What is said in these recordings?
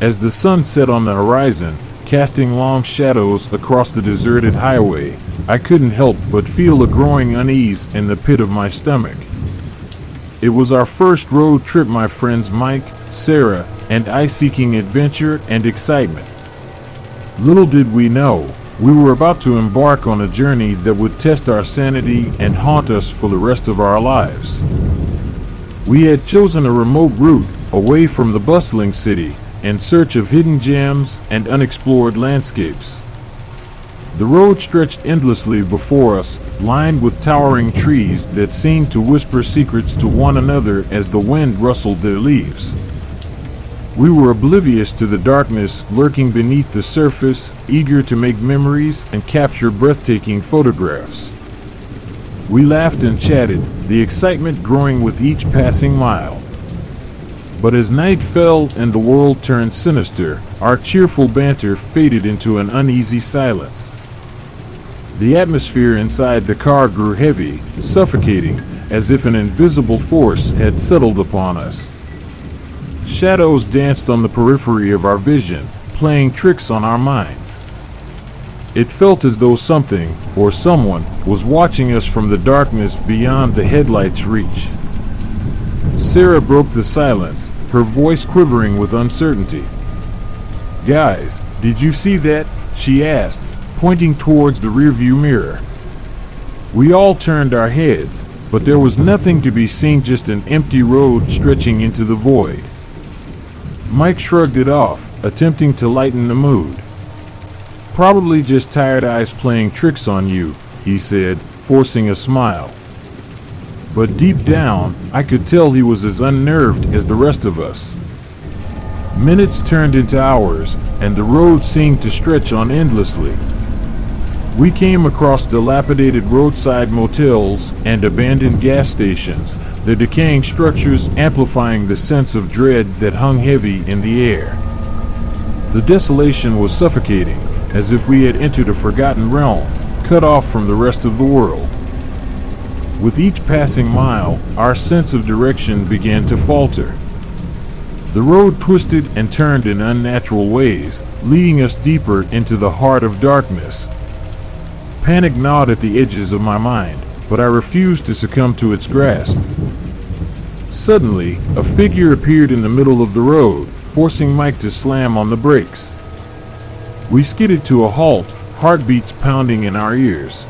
As the sun set on the horizon, casting long shadows across the deserted highway, I couldn't help but feel a growing unease in the pit of my stomach. It was our first road trip, my friends Mike, Sarah, and I, seeking adventure and excitement. Little did we know, we were about to embark on a journey that would test our sanity and haunt us for the rest of our lives. We had chosen a remote route away from the bustling city, in search of hidden gems and unexplored landscapes. The road stretched endlessly before us, lined with towering trees that seemed to whisper secrets to one another as the wind rustled their leaves. We were oblivious to the darkness lurking beneath the surface, eager to make memories and capture breathtaking photographs. We laughed and chatted, the excitement growing with each passing mile. But as night fell and the world turned sinister, our cheerful banter faded into an uneasy silence. The atmosphere inside the car grew heavy, suffocating, as if an invisible force had settled upon us. Shadows danced on the periphery of our vision, playing tricks on our minds. It felt as though something, or someone, was watching us from the darkness beyond the headlights' reach. Sarah broke the silence, her voice quivering with uncertainty. "Guys, did you see that?" she asked, pointing towards the rearview mirror. We all turned our heads, but there was nothing to be seen, just an empty road stretching into the void. Mike shrugged it off, attempting to lighten the mood. "Probably just tired eyes playing tricks on you," he said, forcing a smile. But deep down, I could tell he was as unnerved as the rest of us. Minutes turned into hours, and the road seemed to stretch on endlessly. We came across dilapidated roadside motels and abandoned gas stations, their decaying structures amplifying the sense of dread that hung heavy in the air. The desolation was suffocating, as if we had entered a forgotten realm, cut off from the rest of the world. With each passing mile, our sense of direction began to falter. The road twisted and turned in unnatural ways, leading us deeper into the heart of darkness. Panic gnawed at the edges of my mind, but I refused to succumb to its grasp. Suddenly, a figure appeared in the middle of the road, forcing Mike to slam on the brakes. We skidded to a halt, heartbeats pounding in our ears.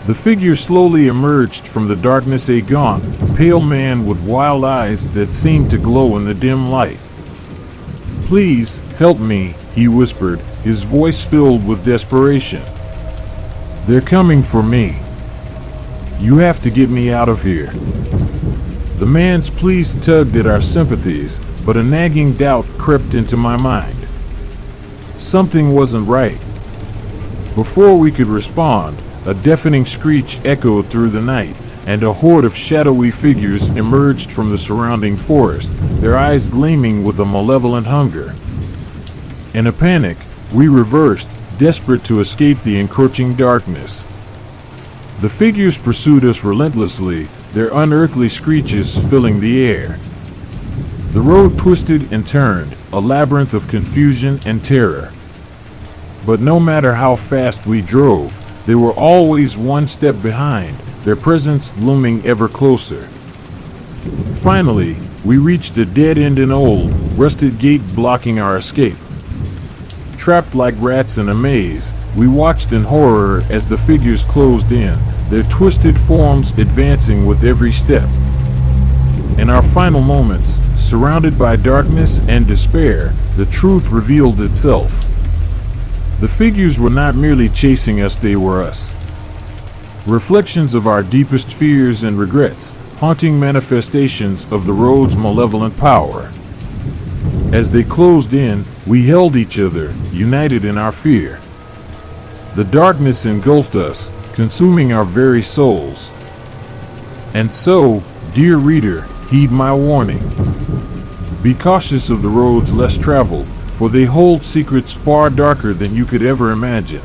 The figure slowly emerged from the darkness, a gaunt, pale man with wild eyes that seemed to glow in the dim light. "Please, help me," he whispered, his voice filled with desperation. "They're coming for me. You have to get me out of here." The man's pleas tugged at our sympathies, but a nagging doubt crept into my mind. Something wasn't right. Before we could respond, a deafening screech echoed through the night, and a horde of shadowy figures emerged from the surrounding forest, their eyes gleaming with a malevolent hunger. In a panic, we reversed, desperate to escape the encroaching darkness. The figures pursued us relentlessly, their unearthly screeches filling the air. The road twisted and turned, a labyrinth of confusion and terror. But no matter how fast we drove, they were always one step behind, their presence looming ever closer. Finally, we reached a dead-end, an old, rusted gate blocking our escape. Trapped like rats in a maze, we watched in horror as the figures closed in, their twisted forms advancing with every step. In our final moments, surrounded by darkness and despair, the truth revealed itself. The figures were not merely chasing us, they were us. Reflections of our deepest fears and regrets, haunting manifestations of the road's malevolent power. As they closed in, we held each other, united in our fear. The darkness engulfed us, consuming our very souls. And so, dear reader, heed my warning. Be cautious of the roads less traveled, for they hold secrets far darker than you could ever imagine.